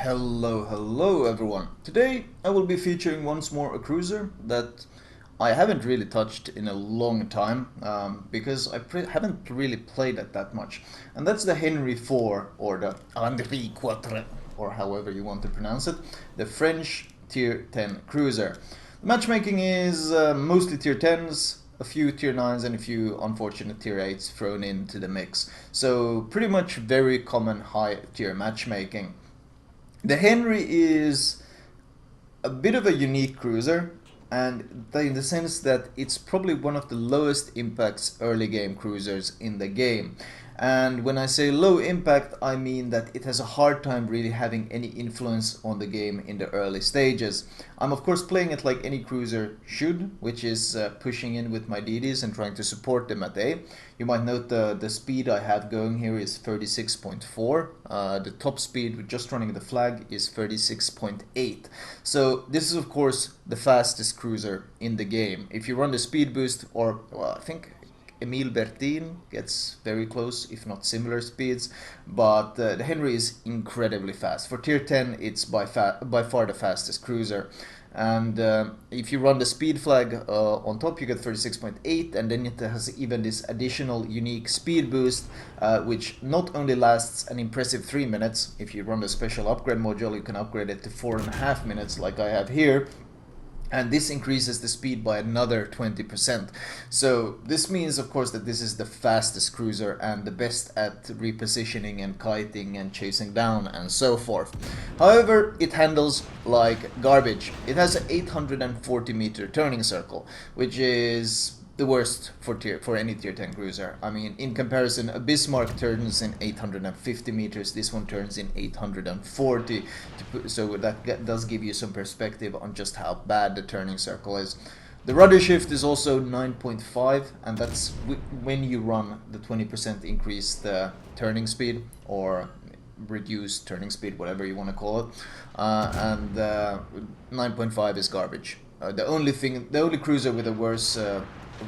Hello everyone. Today I will be featuring once more a cruiser that I haven't really touched in a long time because I haven't really played it that much. And that's the Henri 4 or the Henri 4 or however you want to pronounce it, the French tier 10 cruiser. The matchmaking is mostly tier 10s, a few tier 9s and a few unfortunate tier 8s thrown into the mix. So pretty much very common high tier matchmaking. The Henri is a bit of a unique cruiser, and in the sense that it's probably one of the lowest impacts early game cruisers in the game. And when I say low impact, I mean that it has a hard time really having any influence on the game in the early stages. I'm of course playing it like any cruiser should, which is pushing in with my DDs and trying to support them at A. You might note the speed I have going here is 36.4. The top speed with just running the flag is 36.8. So this is of course the fastest cruiser in the game. If you run the speed boost, or well, I think Emile Bertin gets very close, if not similar speeds, but the Henri is incredibly fast. For tier 10, it's by far the fastest cruiser. And if you run the speed flag on top, you get 36.8, and then it has even this additional unique speed boost, which not only lasts an impressive 3 minutes. If you run the special upgrade module, you can upgrade it to 4.5 minutes like I have here. And this increases the speed by another 20%. So this means, of course, that this is the fastest cruiser and the best at repositioning and kiting and chasing down and so forth. However, it handles like garbage. It has an 840 meter turning circle, which is the worst for any tier 10 cruiser. I mean, in comparison, a Bismarck turns in 850 meters, this one turns in 840, so that does give you some perspective on just how bad the turning circle is. The rudder shift is also 9.5, and that's when you run the 20% increased turning speed, or reduced turning speed, whatever you want to call it, and 9.5 is garbage. The only cruiser with a worse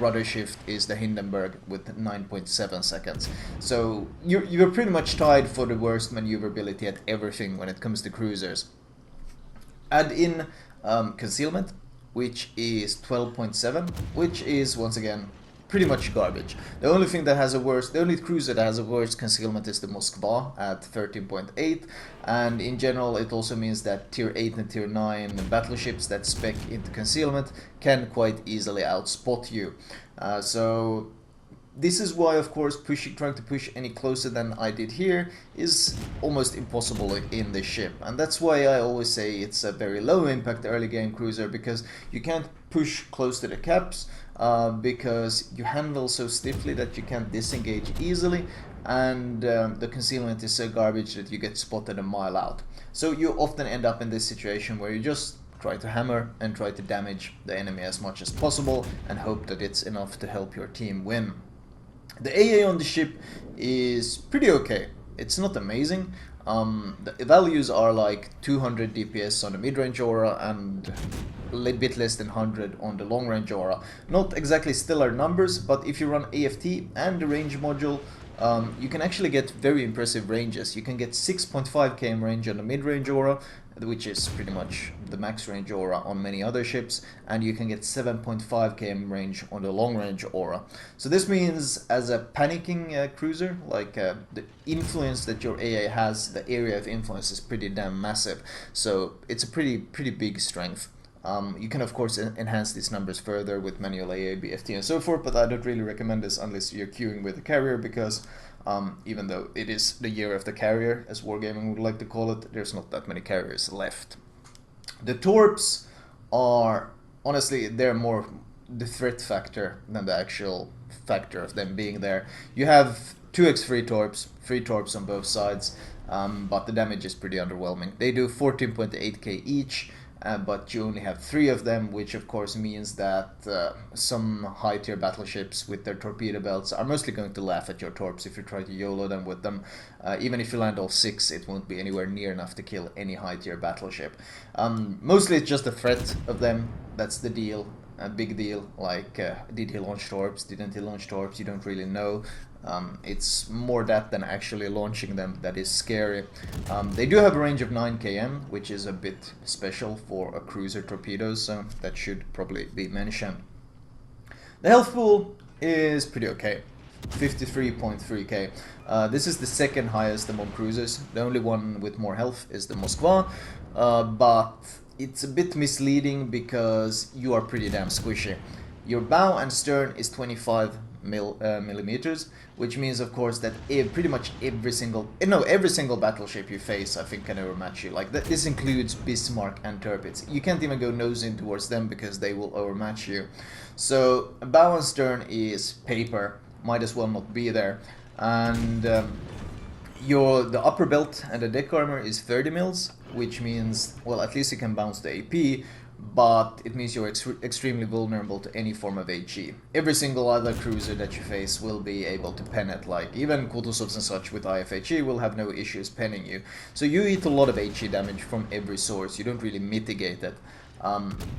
rudder shift is the Hindenburg with 9.7 seconds. So you're pretty much tied for the worst maneuverability at everything when it comes to cruisers. Add in concealment, which is 12.7, which is once again pretty much garbage. The only cruiser that has a worse concealment is the Moskva at 13.8, and in general it also means that tier 8 and tier 9 battleships that spec into concealment can quite easily outspot you. So this is why, of course, trying to push any closer than I did here is almost impossible in this ship. And that's why I always say it's a very low impact early game cruiser, because you can't push close to the caps because you handle so stiffly that you can't disengage easily, and the concealment is so garbage that you get spotted a mile out. So you often end up in this situation where you just try to hammer and try to damage the enemy as much as possible and hope that it's enough to help your team win. The AA on the ship is pretty okay. It's not amazing. The values are like 200 DPS on the mid-range aura and a bit less than 100 on the long-range aura. Not exactly stellar numbers, but if you run AFT and the range module, you can actually get very impressive ranges. You can get 6.5 km range on the mid-range aura, which is pretty much the max range aura on many other ships, and you can get 7.5 km range on the long range aura. So this means, as a panicking cruiser, like the influence that your AA has, the area of influence is pretty damn massive. So it's a pretty big strength. You can of course enhance these numbers further with manual AA, BFT and so forth, but I don't really recommend this unless you're queuing with a carrier, because even though it is the year of the carrier, as Wargaming would like to call it, there's not that many carriers left. The torps are, honestly, they're more the threat factor than the actual factor of them being there. You have 2x free torps on both sides, but the damage is pretty underwhelming. They do 14.8k each, but you only have 3 of them, which of course means that some high tier battleships with their torpedo belts are mostly going to laugh at your torps if you try to YOLO them with them. Even if you land all 6, it won't be anywhere near enough to kill any high tier battleship. Mostly it's just the threat of them, that's the deal. A big deal, like did he launch torps, didn't he launch torps, you don't really know. It's more that than actually launching them that is scary. They do have a range of 9 km, which is a bit special for a cruiser torpedo, so that should probably be mentioned. The health pool is pretty okay. 53.3k. This is the second highest among cruisers. The only one with more health is the Moskva, but it's a bit misleading because you are pretty damn squishy. Your bow and stern is 25 millimeters, which means of course that pretty much every single battleship you face, I think, can overmatch you. Like this includes Bismarck and Tirpitz. You can't even go nose in towards them because they will overmatch you. So bow and stern is paper, might as well not be there. And the upper belt and the deck armor is 30 mils, which means, well, at least you can bounce the AP, but it means you're extremely vulnerable to any form of HE. Every single other cruiser that you face will be able to pen it, like even Kutuzovs and such with IFHE will have no issues penning you. So you eat a lot of HE damage from every source, you don't really mitigate it.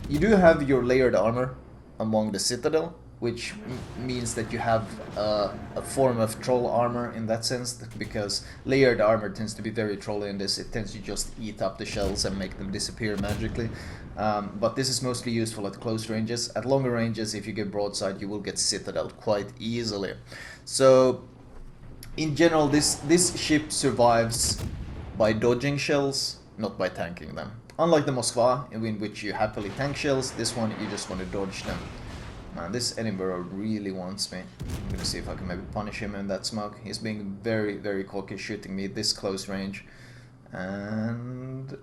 You do have your layered armor among the Citadel, which means that you have a form of troll armor in that sense, because layered armor tends to be very trolly in this. It tends to just eat up the shells and make them disappear magically. But this is mostly useful at close ranges. At longer ranges, if you get broadside, you will get Citadel quite easily. So in general, this ship survives by dodging shells, not by tanking them. Unlike the Moskva, in which you happily tank shells, this one you just want to dodge them. Man, this Edinburgh really wants me. I'm gonna see if I can maybe punish him in that smoke. He's being very, very cocky, shooting me this close range. And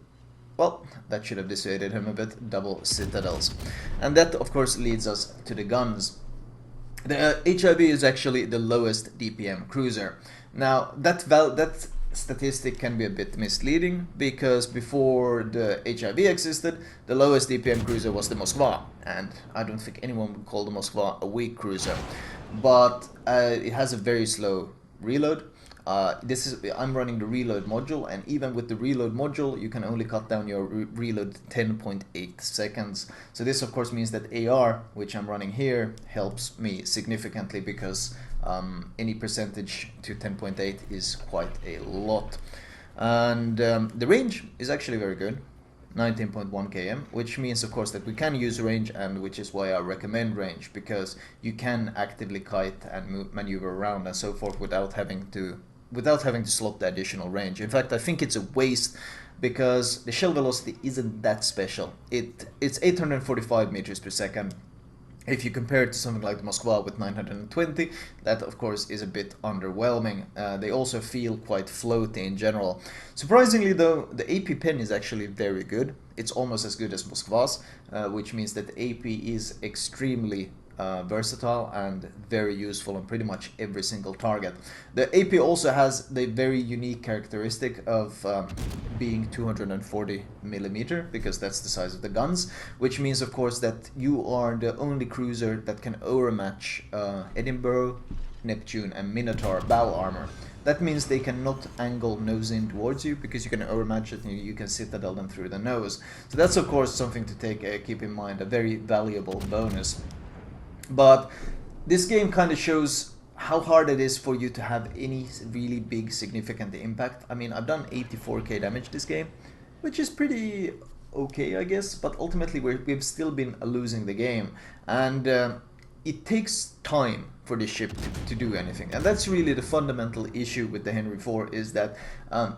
well, that should have dissuaded him a bit. Double Citadels. And that, of course, leads us to the guns. The HIV is actually the lowest DPM cruiser. Now, that statistic can be a bit misleading, because before the HIV existed, the lowest DPM cruiser was the Moskva, and I don't think anyone would call the Moskva a weak cruiser, but it has a very slow reload. I'm running the reload module, and even with the reload module you can only cut down your reload 10.8 seconds. So this of course means that AR, which I'm running here, helps me significantly, because any percentage to 10.8 is quite a lot. And the range is actually very good, 19.1 km, which means of course that we can use range, and which is why I recommend range, because you can actively kite and maneuver around and so forth without having to slot the additional range. In fact, I think it's a waste, because the shell velocity isn't that special. It's 845 meters per second. If you compare it to something like the Moskva with 920, that of course is a bit underwhelming. They also feel quite floaty in general. Surprisingly though, the AP pen is actually very good. It's almost as good as Moskva's, which means that the AP is extremely versatile and very useful on pretty much every single target. The AP also has the very unique characteristic of being 240 millimeter, because that's the size of the guns, which means of course that you are the only cruiser that can overmatch Edinburgh, Neptune and Minotaur bow armor. That means they cannot angle nose in towards you, because you can overmatch it and you can Citadel them through the nose. So that's of course something to keep in mind, a very valuable bonus. But this game kind of shows how hard it is for you to have any really big significant impact. I mean, I've done 84k damage this game, which is pretty okay, I guess, but ultimately we've still been losing the game, and it takes time for this ship to do anything. And that's really the fundamental issue with the Henri IV, is that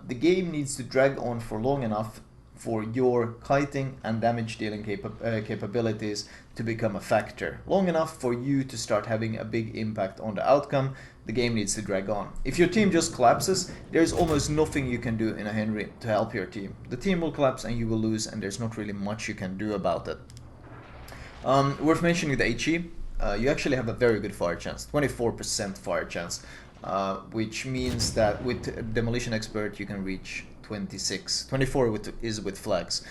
the game needs to drag on for long enough for your kiting and damage dealing capabilities to become a factor. Long enough for you to start having a big impact on the outcome. The game needs to drag on. If your team just collapses, there's almost nothing you can do in a Henri to help your team. The team will collapse and you will lose, and there's not really much you can do about it. Worth mentioning the HE. You actually have a very good fire chance, 24% fire chance, which means that with Demolition Expert you can reach 24 is with flags.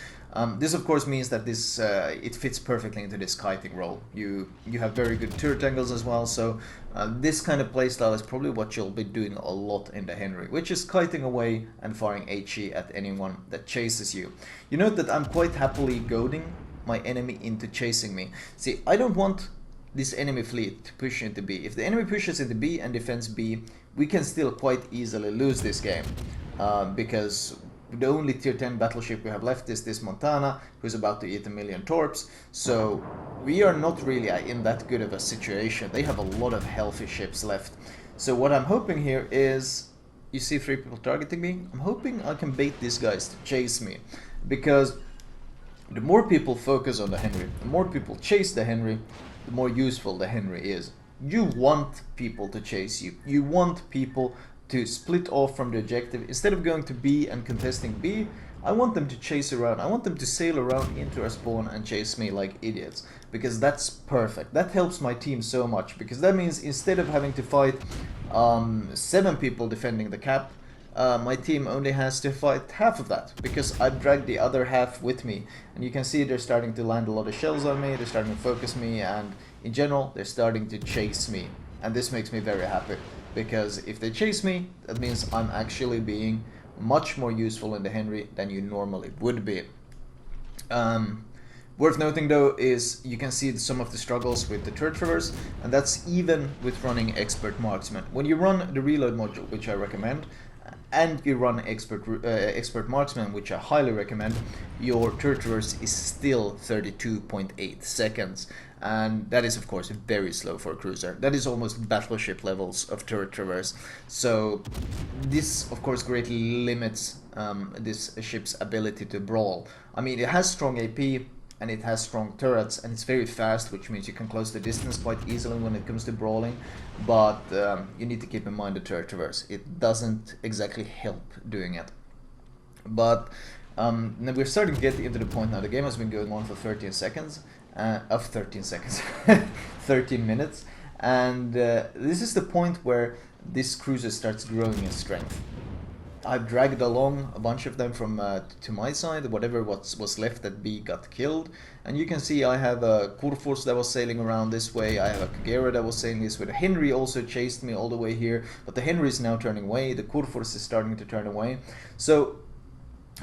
This of course means that this it fits perfectly into this kiting role. You have very good turret angles as well, so this kind of playstyle is probably what you'll be doing a lot in the Henri, which is kiting away and firing HE at anyone that chases you. You note that I'm quite happily goading my enemy into chasing me. See, I don't want this enemy fleet to push into B. If the enemy pushes into B and defends B, we can still quite easily lose this game, because the only tier 10 battleship we have left is this Montana, who's about to eat 1,000,000 torps. So we are not really in that good of a situation. They have a lot of healthy ships left. So what I'm hoping here is, you see 3 people targeting me, I'm hoping I can bait these guys to chase me, because the more people focus on the Henri, the more people chase the Henri, the more useful the Henri is. You want people to chase you. You want people to split off from the objective. Instead of going to B and contesting B, I want them to chase around. I want them to sail around into our spawn and chase me like idiots, because that's perfect. That helps my team so much, because that means instead of having to fight 7 people defending the cap, my team only has to fight half of that, because I've dragged the other half with me. And you can see they're starting to land a lot of shells on me, they're starting to focus me, and in general they're starting to chase me. And this makes me very happy, because if they chase me, that means I'm actually being much more useful in the Henri than you normally would be. Worth noting though is you can see some of the struggles with the turret traverse, and that's even with running expert marksman. When you run the reload module, which I recommend, and you run expert marksman, which I highly recommend, your turret traverse is still 32.8 seconds, and that is of course very slow for a cruiser. That is almost battleship levels of turret traverse. So this of course greatly limits this ship's ability to brawl. I mean, it has strong AP and it has strong turrets, and it's very fast, which means you can close the distance quite easily when it comes to brawling, but you need to keep in mind the turret traverse. It doesn't exactly help doing it. But now we're starting to get into the point now. The game has been going on for 13 seconds, 13 minutes, and this is the point where this cruiser starts growing in strength. I've dragged along a bunch of them from to my side. Whatever was left at B got killed, and you can see I have a Kurfürst that was sailing around this way. I have a Kagera that was sailing this way. The Henri also chased me all the way here, but the Henri is now turning away. The Kurfürst is starting to turn away. So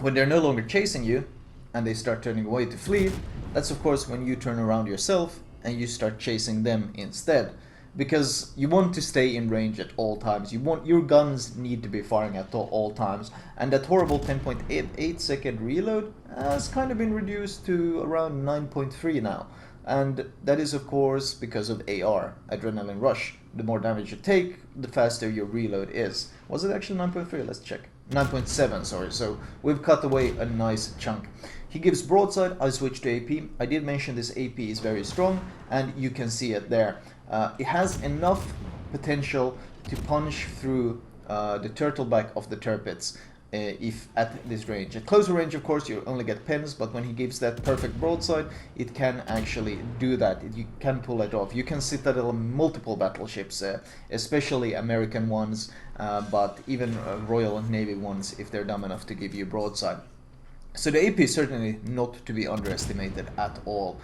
when they're no longer chasing you and they start turning away to flee, that's of course when you turn around yourself and you start chasing them instead. Because you want to stay in range at all times. Your guns need to be firing at all times, and that horrible 10.8 second reload has kind of been reduced to around 9.3 now, and that is of course because of AR, Adrenaline Rush. The more damage you take, the faster your reload is. Was it actually 9.3? Let's check. 9.7, sorry. So we've cut away a nice chunk. He gives broadside. I switch to AP. I did mention this AP is very strong, and you can see it there. It has enough potential to punch through the turtleback of the turrets if at this range. At closer range, of course, you only get pens, but when he gives that perfect broadside, it can actually do that. You can pull it off. You can citadel multiple battleships, especially American ones, but even Royal Navy ones if they're dumb enough to give you broadside. So the AP is certainly not to be underestimated at all.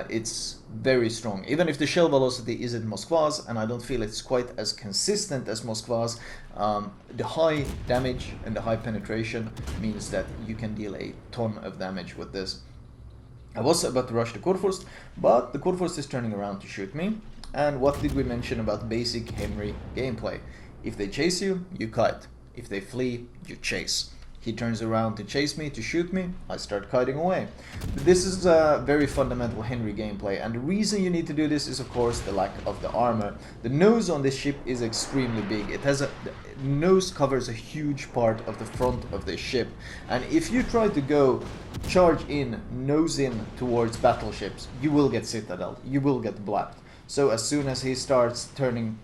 It's very strong. Even if the shell velocity isn't Moskva's, and I don't feel it's quite as consistent as Moskva's, the high damage and the high penetration means that you can deal a ton of damage with this. I was about to rush the Kurfürst, but the Kurfürst is turning around to shoot me. And what did we mention about basic Henri gameplay? If they chase you, you kite. If they flee, you chase. He turns around to chase me, to shoot me, I start kiting away. This is a very fundamental Henri gameplay, and the reason you need to do this is of course the lack of the armor. The nose on this ship is extremely big. The nose covers a huge part of the front of the ship, and if you try to go charge in, nose in towards battleships, you will get citadel, you will get blapped. So as soon as he starts turning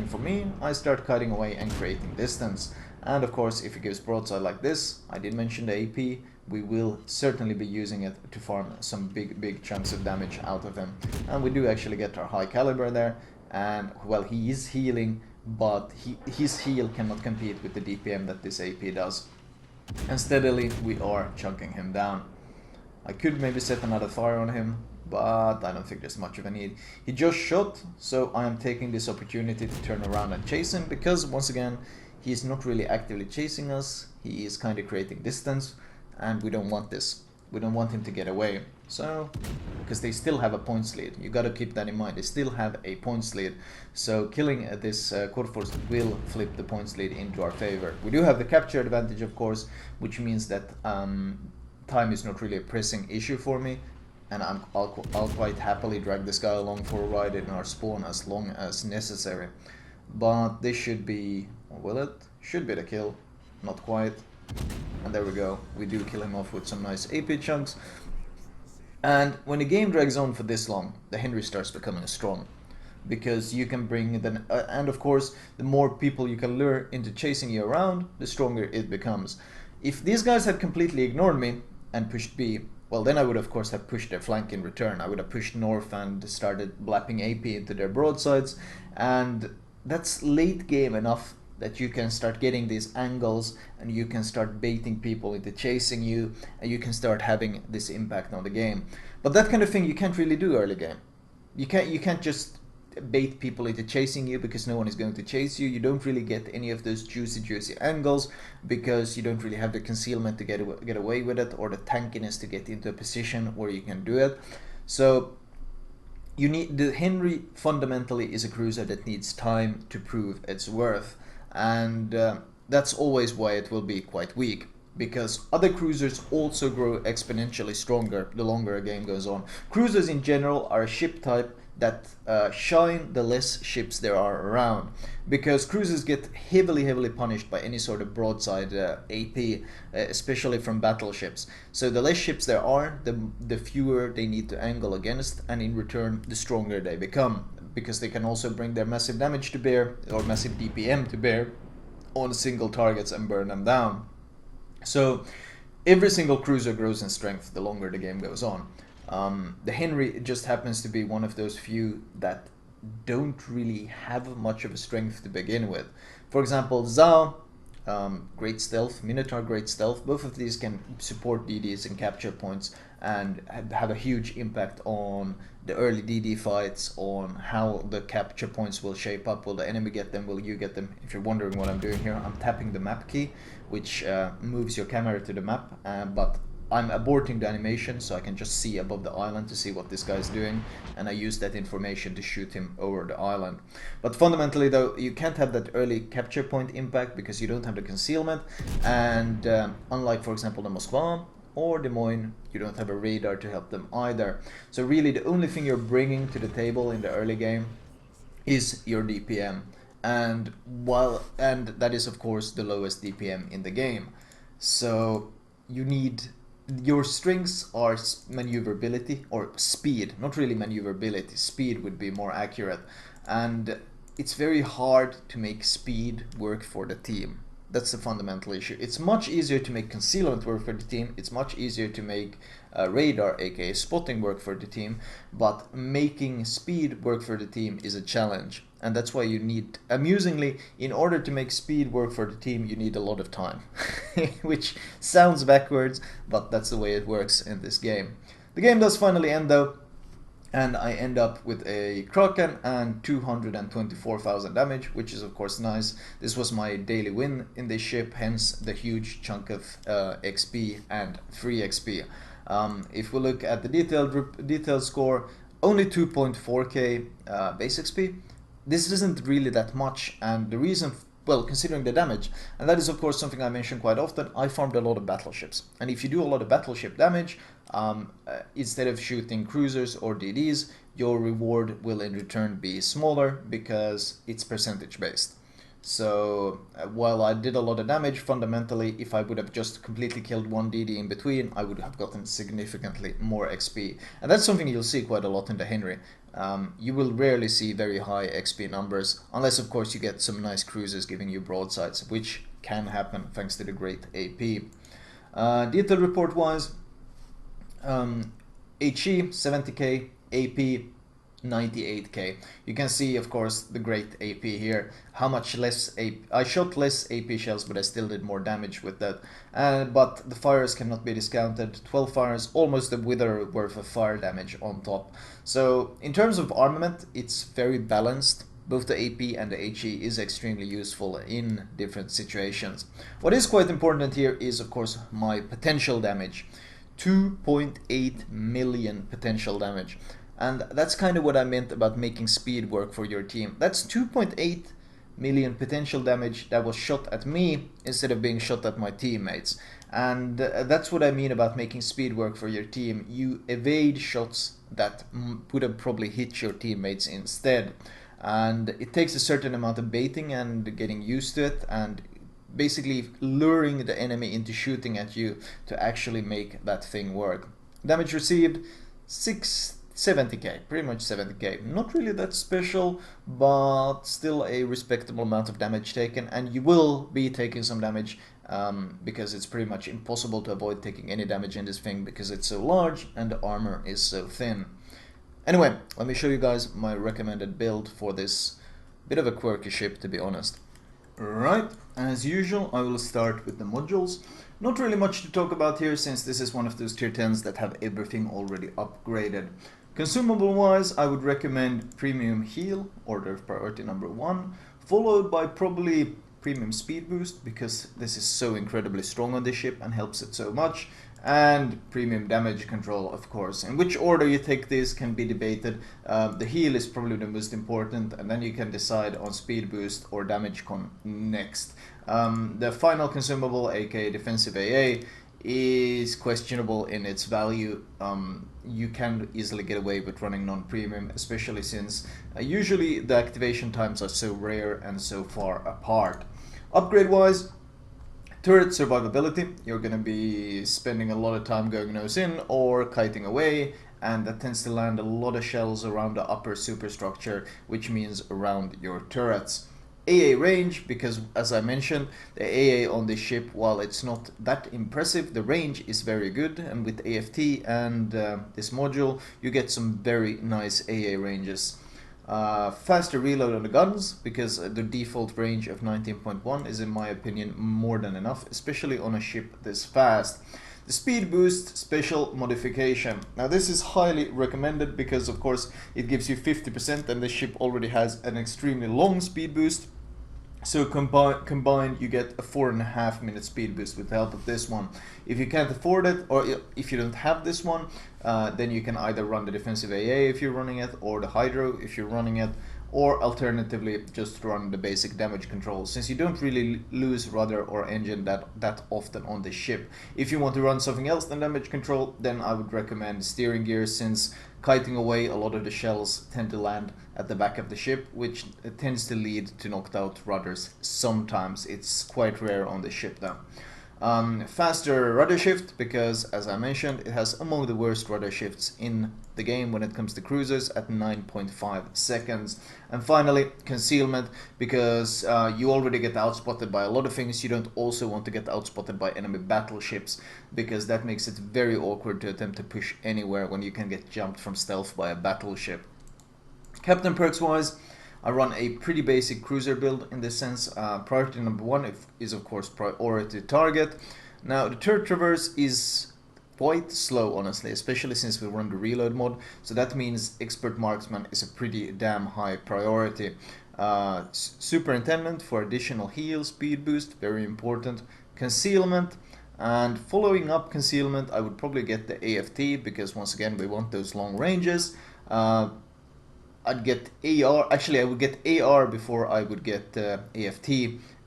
for me, I start cutting away and creating distance. And of course, if he gives broadside like this, I did mention the AP, we will certainly be using it to farm some big chunks of damage out of him. And we do actually get our high caliber there, and well, he is healing, but his heal cannot compete with the DPM that this AP does. And steadily we are chunking him down. I could maybe set another fire on him, but I don't think there's much of a need. He just shot, so I am taking this opportunity to turn around and chase him, because once again, he is not really actively chasing us, he is kind of creating distance, and we don't want this. We don't want him to get away. So, because they still have a points lead. You got to keep that in mind. They still have a points lead, so killing this quarter force will flip the points lead into our favor. We do have the capture advantage, of course, which means that time is not really a pressing issue for me, and I'll quite happily drag this guy along for a ride in our spawn as long as necessary. But this should be, will it? Should be the kill. Not quite. And there we go. We do kill him off with some nice AP chunks. And when the game drags on for this long, the Henri starts becoming strong. Because you can bring the... and of course, the more people you can lure into chasing you around, the stronger it becomes. If these guys had completely ignored me and pushed B, well, then I would of course have pushed their flank in return. I would have pushed north and started blapping AP into their broadsides. And that's late game enough that you can start getting these angles and you can start baiting people into chasing you, and you can start having this impact on the game. But that kind of thing you can't really do early game. You can't just bait people into chasing you, because no one is going to chase you. You don't really get any of those juicy angles because you don't really have the concealment to get away with it, or the tankiness to get into a position where you can do it. So you need, the Henri fundamentally is a cruiser that needs time to prove its worth, and that's always why it will be quite weak, because other cruisers also grow exponentially stronger the longer a game goes on. Cruisers in general are a ship type that shine the less ships there are around, because cruisers get heavily punished by any sort of broadside AP, especially from battleships. So the less ships there are, the fewer they need to angle against, and in return the stronger they become, because they can also bring their massive damage to bear, or massive DPM to bear, on single targets and burn them down. So every single cruiser grows in strength the longer the game goes on. The Henri just happens to be one of those few that don't really have much of a strength to begin with. For example, Zhao, great stealth, Minotaur, great stealth. Both of these can support DDs and capture points and have a huge impact on the early DD fights, on how the capture points will shape up. Will the enemy get them? Will you get them? If you're wondering what I'm doing here, I'm tapping the map key, which moves your camera to the map, but I'm aborting the animation so I can just see above the island to see what this guy is doing, and I use that information to shoot him over the island. But fundamentally though, you can't have that early capture point impact because you don't have the concealment, and unlike for example the Moskva or Des Moines, you don't have a radar to help them either. So really the only thing you're bringing to the table in the early game is your DPM, and that is of course the lowest DPM in the game. So you need, your strengths are maneuverability, or speed, not really maneuverability, speed would be more accurate, and it's very hard to make speed work for the team. That's the fundamental issue. It's much easier to make concealment work for the team, it's much easier to make radar, aka spotting, work for the team, but making speed work for the team is a challenge. And that's why you need, amusingly, in order to make speed work for the team, you need a lot of time. Which sounds backwards, but that's the way it works in this game. The game does finally end though, and I end up with a Kraken and 224,000 damage, which is of course nice. This was my daily win in this ship, hence the huge chunk of XP and free XP. If we look at the detailed score, only 2.4k base XP. This isn't really that much, and the reason, well, considering the damage, and that is of course something I mention quite often, I farmed a lot of battleships, and if you do a lot of battleship damage, instead of shooting cruisers or DDs, your reward will in return be smaller because it's percentage based. So while I did a lot of damage, fundamentally if I would have just completely killed one DD in between, I would have gotten significantly more XP, and that's something you'll see quite a lot in the Henri. You will rarely see very high XP numbers, unless of course you get some nice cruisers giving you broadsides, which can happen thanks to the great AP. Detail report wise, HE 70k, AP 98k. You can see of course the great AP here, how much less AP, I shot less AP shells but I still did more damage with that, but the fires cannot be discounted. 12 fires, almost a wither worth of fire damage on top. So in terms of armament, it's very balanced. Both the AP and the HE is extremely useful in different situations. What is quite important here is of course my potential damage. 2.8 million potential damage. And that's kind of what I meant about making speed work for your team. That's 2.8 million potential damage that was shot at me instead of being shot at my teammates. And that's what I mean about making speed work for your team. You evade shots that would have probably hit your teammates instead. And it takes a certain amount of baiting and getting used to it, and basically luring the enemy into shooting at you to actually make that thing work. Damage received 70k, pretty much 70k. Not really that special, but still a respectable amount of damage taken, and you will be taking some damage because it's pretty much impossible to avoid taking any damage in this thing because it's so large and the armor is so thin. Anyway, let me show you guys my recommended build for this bit of a quirky ship, to be honest. Right, as usual, I will start with the modules. Not really much to talk about here, since this is one of those tier 10s that have everything already upgraded. Consumable wise, I would recommend Premium Heal, order of priority number 1, followed by probably Premium Speed Boost, because this is so incredibly strong on this ship and helps it so much, and Premium Damage Control, of course. In which order you take this can be debated. The heal is probably the most important, and then you can decide on Speed Boost or Damage Con next. The final consumable, aka Defensive AA, is questionable in its value. You can easily get away with running non-premium, especially since usually the activation times are so rare and so far apart. Upgrade wise, turret survivability. You're going to be spending a lot of time going nose in or kiting away, and that tends to land a lot of shells around the upper superstructure, which means around your turrets. AA range, because as I mentioned, the AA on this ship, while it's not that impressive, the range is very good, and with AFT and this module you get some very nice AA ranges. Faster reload on the guns, because the default range of 19.1 is in my opinion more than enough, especially on a ship this fast. The speed boost special modification. Now this is highly recommended because of course it gives you 50%, and the ship already has an extremely long speed boost. So combined you get a 4.5 minute speed boost with the help of this one. If you can't afford it, or if you don't have this one, then you can either run the defensive AA if you're running it, or the hydro if you're running it, or alternatively just run the basic damage control, since you don't really lose rudder or engine that often on the ship. If you want to run something else than damage control, then I would recommend steering gear, since kiting away, a lot of the shells tend to land at the back of the ship, which tends to lead to knocked out rudders sometimes. It's quite rare on the ship though. Faster rudder shift, because as I mentioned, it has among the worst rudder shifts in the game when it comes to cruisers at 9.5 seconds. And finally, concealment, because you already get outspotted by a lot of things. You don't also want to get outspotted by enemy battleships, because that makes it very awkward to attempt to push anywhere when you can get jumped from stealth by a battleship. Captain perks wise, I run a pretty basic cruiser build in this sense. Priority number 1 is of course priority target. Now the turret traverse is quite slow, honestly, especially since we run the reload mod, so that means expert marksman is a pretty damn high priority. Superintendent for additional heal, speed boost, very important. Concealment, and following up concealment, I would probably get the AFT, because once again we want those long ranges. I'd get AR, actually I would get AR before I would get AFT,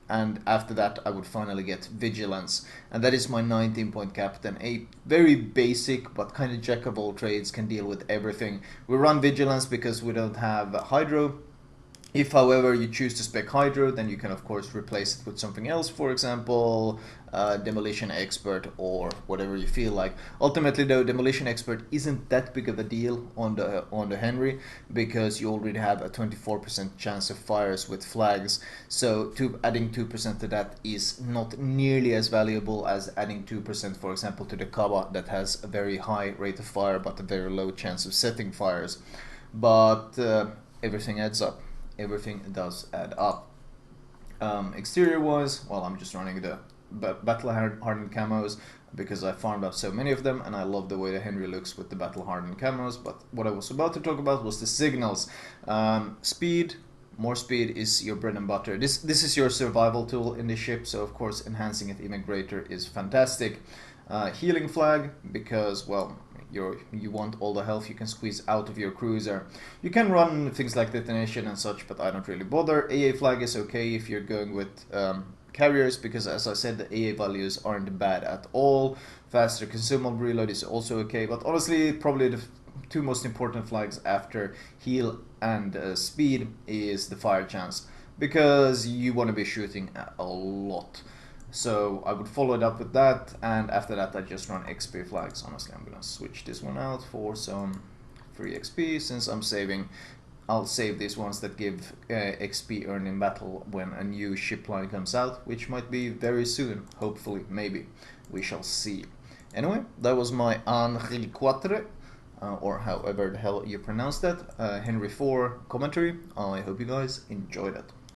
and after that I would finally get Vigilance, and that is my 19-point captain. A very basic but kind of jack of all trades, can deal with everything. We run Vigilance because we don't have Hydro. If however you choose to spec Hydro, then you can of course replace it with something else, for example Demolition Expert or whatever you feel like. Ultimately though, Demolition Expert isn't that big of a deal on the Henri, because you already have a 24% chance of fires with flags, so adding 2% to that is not nearly as valuable as adding 2% for example to the Kaba, that has a very high rate of fire but a very low chance of setting fires. But everything adds up. Everything does add up. Exterior wise, well, I'm just running the battle hardened camos because I farmed up so many of them, and I love the way the Henri looks with the battle hardened camos. But what I was about to talk about was the signals. Speed, more speed is your bread and butter. This is your survival tool in the ship, so of course enhancing it even greater is fantastic. Healing flag, because, well, you want all the health you can squeeze out of your cruiser. You can run things like detonation and such, but I don't really bother. AA flag is okay if you're going with carriers, because as I said, the AA values aren't bad at all. Faster consumable reload is also okay, but honestly, probably the two most important flags after heal and speed is the fire chance, because you want to be shooting a lot. So I would follow it up with that, and after that I just run XP flags. Honestly, I'm gonna switch this one out for some free XP, since I'm saving. I'll save these ones that give XP earned in battle when a new ship line comes out, which might be very soon, hopefully, maybe. We shall see. Anyway, that was my Henri 4, or however the hell you pronounce that, Henri 4 commentary. I hope you guys enjoyed it.